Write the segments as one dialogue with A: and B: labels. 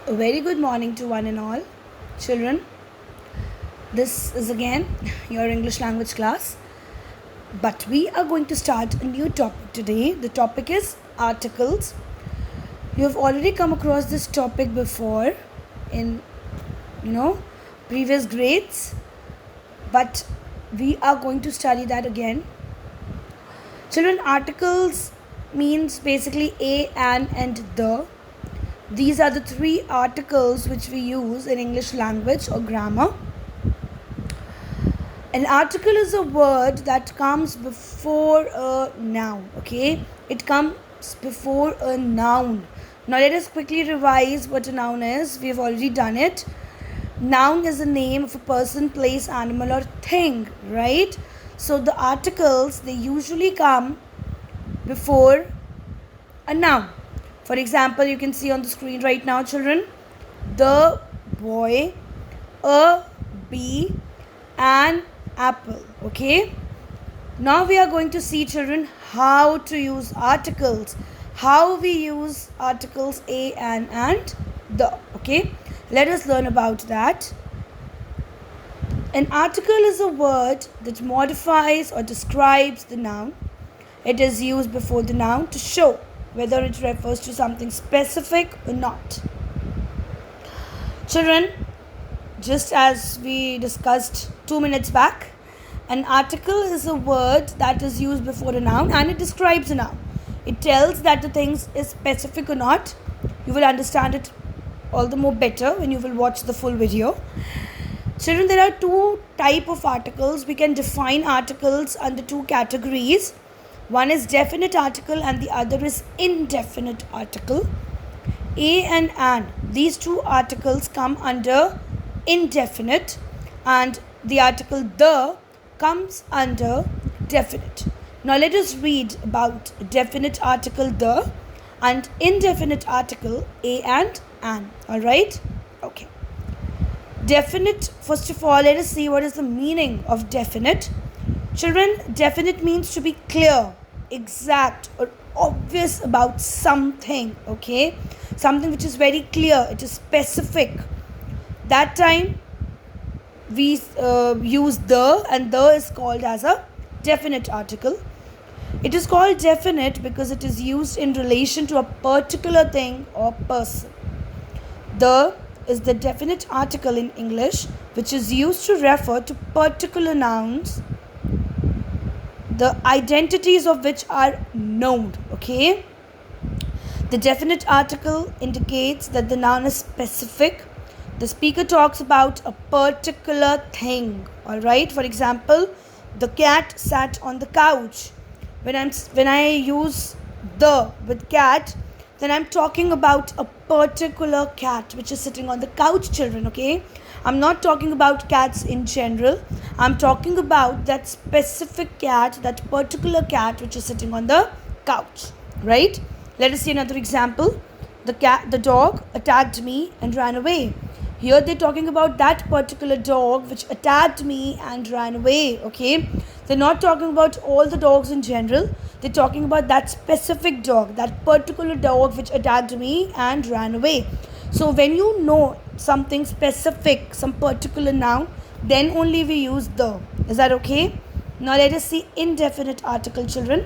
A: A very good morning to one and all. Children, this is again your English language class. But we are going to start a new topic today. The topic is articles. You have already come across this topic before in previous grades, but we are going to study that again. Children, articles means basically a, an, and the. These are the three articles which we use in English language or grammar. An article is a word that comes before a noun, okay? It comes before a noun. Now let us quickly revise what a noun is. We have already done it. Noun is the name of a person, place, animal or thing, right? So the articles, they usually come before a noun. For example, you can see on the screen right now, children, the boy, a bee, an apple. Okay. Now we are going to see, children, how to use articles. How we use articles a, an, and the. Okay. Let us learn about that. An article is a word that modifies or describes the noun. It is used before the noun to show whether it refers to something specific or not. Children, just as we discussed 2 minutes back, an article is a word that is used before a noun and it describes a noun. It tells that the thing is specific or not. You will understand it all the more better when you will watch the full video. Children, there are two types of articles. We can define articles under two categories. One is definite article and the other is indefinite article. A and an, these two articles come under indefinite, and the article the comes under definite. Now let us read about definite article the and indefinite article a and an. Alright? Okay. Definite, first of all, let us see what is the meaning of definite. Children, definite means to be clear, exact or obvious about something, okay? Something which is very clear, it is specific. That time we use the, and the is called as a definite article. It is called definite because it is used in relation to a particular thing or person. The is the definite article in English which is used to refer to particular nouns, the identities of which are known, okay? The definite article indicates that the noun is specific. The speaker talks about a particular thing, alright? For example, the cat sat on the couch. When I use the with cat, then I'm talking about a particular cat which is sitting on the couch, children, okay? I'm not talking about cats in general. I'm talking about that specific cat, that particular cat which is sitting on the couch, right? Let us see another example. The dog attacked me and ran away. Here they're talking about that particular dog which attacked me and ran away, okay? They're not talking about all the dogs in general. They're talking about that specific dog, that particular dog which attacked me and ran away. So when you know something specific, some particular noun, then only we use the. Is that okay? Now let us see indefinite article, children.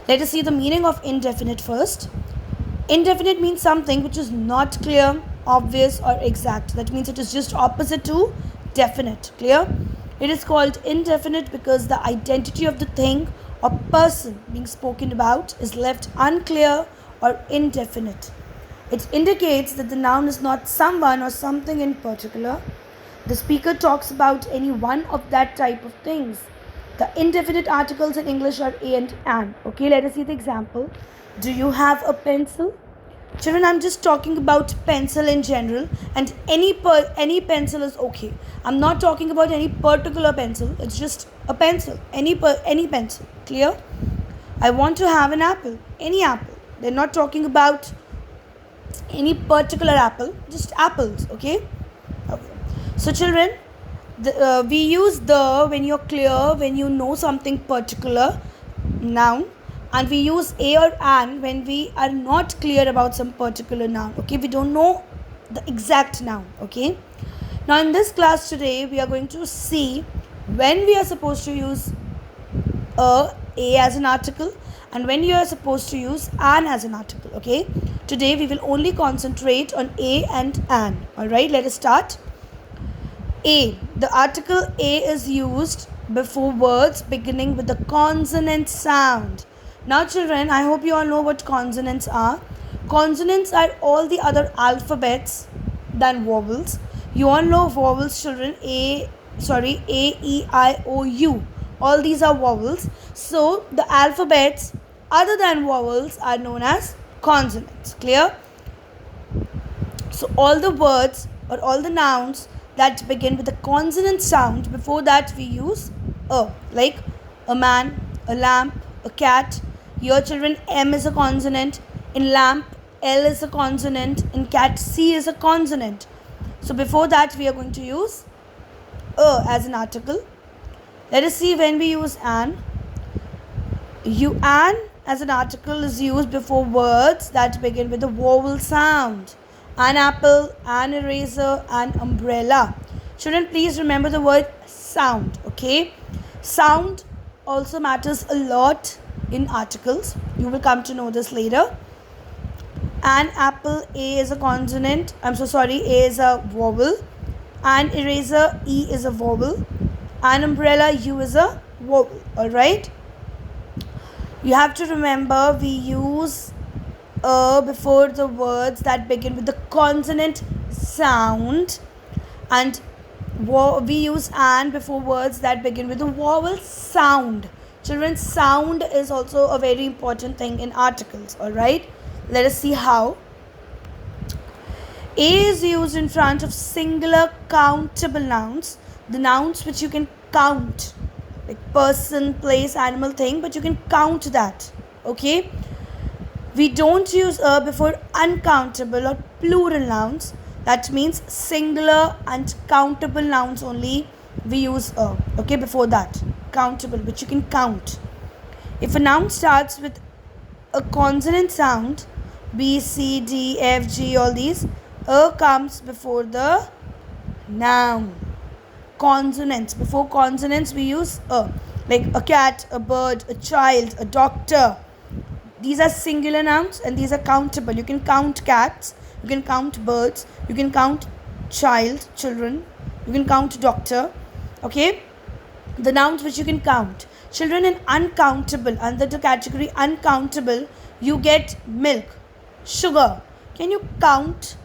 A: Let us see the meaning of indefinite first. Indefinite means something which is not clear, obvious or exact. That means it is just opposite to definite. Clear? It is called indefinite because the identity of the thing or person being spoken about is left unclear or indefinite. It indicates that the noun is not someone or something in particular. The speaker talks about any one of that type of things. The indefinite articles in English are a and an. Okay, let us see the example. Do you have a pencil? Children, I'm just talking about pencil in general, and any pencil is okay. I'm not talking about any particular pencil. It's just a pencil. Any pencil. Clear? I want to have an apple. Any apple. They're not talking about any particular apple, just apples, okay? So children, we use the when you're clear, when you know something particular, noun, and we use a or an when we are not clear about some particular noun. Okay, we don't know the exact noun. Okay. Now in this class today we are going to see when we are supposed to use a as an article and when you are supposed to use an as an article. Okay. Today we will only concentrate on a and an. Alright, let us start. A. The article a is used before words beginning with the consonant sound. Now children, I hope you all know what consonants are. Consonants are all the other alphabets than vowels. You all know vowels, children. A, E, I, O, U. All these are vowels. So the alphabets other than vowels are known as consonants. Clear? So all the words or all the nouns that begin with a consonant sound, before that we use a, like a man, a lamp, a cat. Here children, M is a consonant. In lamp, L is a consonant. In cat, C is a consonant. So before that we are going to use a as an article. Let us see when we use an. An as an article is used before words that begin with a vowel sound. An apple, an eraser, an umbrella. Children, please remember the word sound. Okay. Sound also matters a lot in articles. You will come to know this later. An apple, A is a consonant. A is a vowel. An eraser, E is a vowel. An umbrella, U is a vowel. Alright. You have to remember we use a before the words that begin with the consonant sound, and we use an before words that begin with the vowel sound. Children, sound is also a very important thing in articles. Alright, let us see how. A is used in front of singular countable nouns, the nouns which you can count, like person, place, animal, thing, but you can count that. Okay. We don't use a before uncountable or plural nouns. That means singular and countable nouns only we use a. Okay, before that. Countable, which you can count. If a noun starts with a consonant sound, B, C, D, F, G, all these, a comes before the noun. Consonants. Before consonants we use a. Like a cat, a bird, a child, a doctor. These are singular nouns and these are countable. You can count cats, you can count birds, you can count children, you can count doctor. Okay, the nouns which you can count. Children, in uncountable, under the category uncountable, you get milk, sugar. Can you count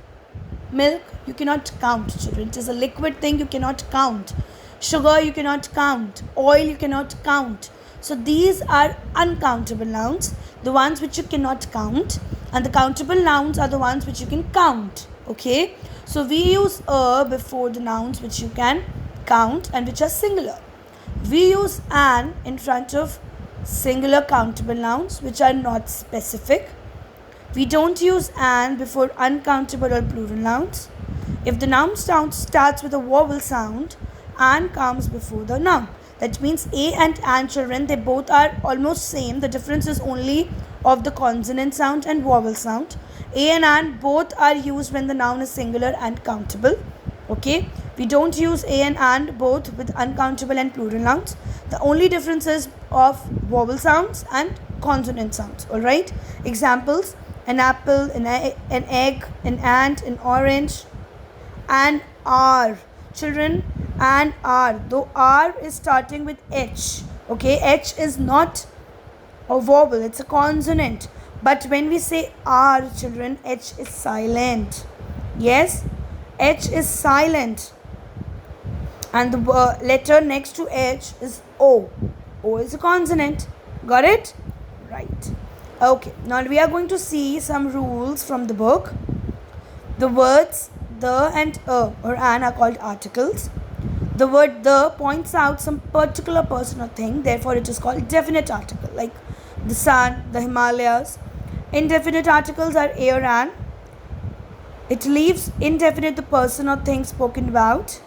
A: milk? You cannot count, children. It is a liquid thing, you cannot count. Sugar you cannot count. Oil you cannot count. So these are uncountable nouns, the ones which you cannot count, and the countable nouns are the ones which you can count. Okay, so we use a before the nouns which you can count and which are singular. We use an in front of singular countable nouns which are not specific. We don't use an before uncountable or plural nouns. If the noun starts with a vowel sound, an comes before the noun. That means a and an, children, they both are almost same. The difference is only of the consonant sound and vowel sound. A and an both are used when the noun is singular and countable. Okay, we don't use a and an both with uncountable and plural nouns. The only difference is of vowel sounds and consonant sounds. Alright, examples: an apple, an egg, an ant, an orange, an R. Children, an R, though R is starting with H. Okay, H is not a vowel, it's a consonant. But when we say R, children, H is silent. Yes, H is silent. And the letter next to H is O. O is a consonant. Got it? Right. Okay, now we are going to see some rules from the book. The words the and a or an are called articles. The word the points out some particular person or thing, therefore it is called definite article, like the sun, the Himalayas. Indefinite articles are a or an. It leaves indefinite the person or thing spoken about,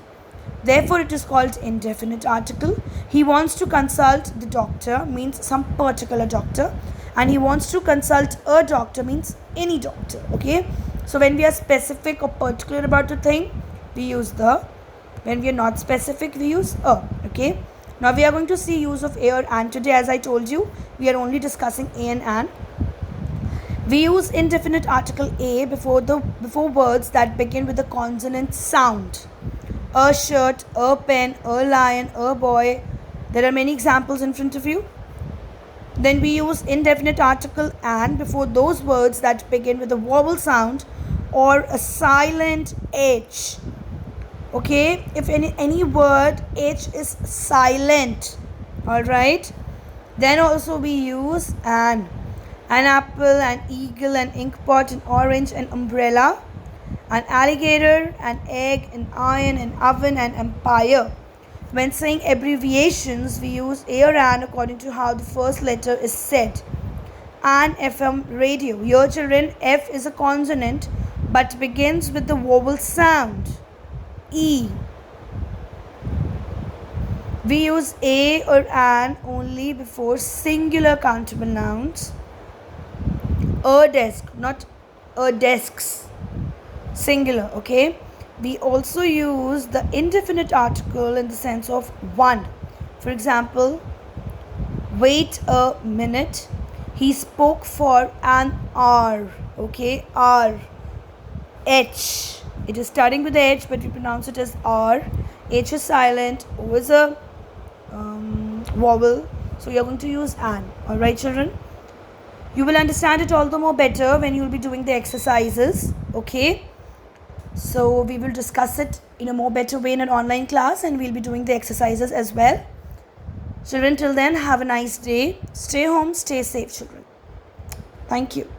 A: therefore it is called indefinite article. He wants to consult the doctor means some particular doctor, and he wants to consult a doctor means any doctor. Okay, So when we are specific or particular about a thing, we use the. When we are not specific, we use a. Okay. Now we are going to see use of a or and today. As I told you, we are only discussing a and an. We use indefinite article a before words that begin with the consonant sound. A shirt, a pen, a lion, a boy. There are many examples in front of you. Then we use indefinite article and before those words that begin with a vowel sound or a silent H. Okay, if any word H is silent, alright, then also we use an apple, an eagle, an inkpot, an orange, an umbrella, an alligator, an egg, an iron, an oven, an empire. When saying abbreviations, we use a or an according to how the first letter is said. An FM radio. Here children, F is a consonant but begins with the vowel sound. E. We use a or an only before singular countable nouns. A desk, not a desks. Singular, okay? We also use the indefinite article in the sense of one. For example, wait a minute. He spoke for an hour. Okay, hour. H. It is starting with H, but we pronounce it as R. H is silent. O is a vowel. So you are going to use an. Alright, children? You will understand it all the more better when you will be doing the exercises. Okay? So we will discuss it in a more better way in an online class and we'll be doing the exercises as well. Children, till then, have a nice day. Stay home, stay safe, children. Thank you.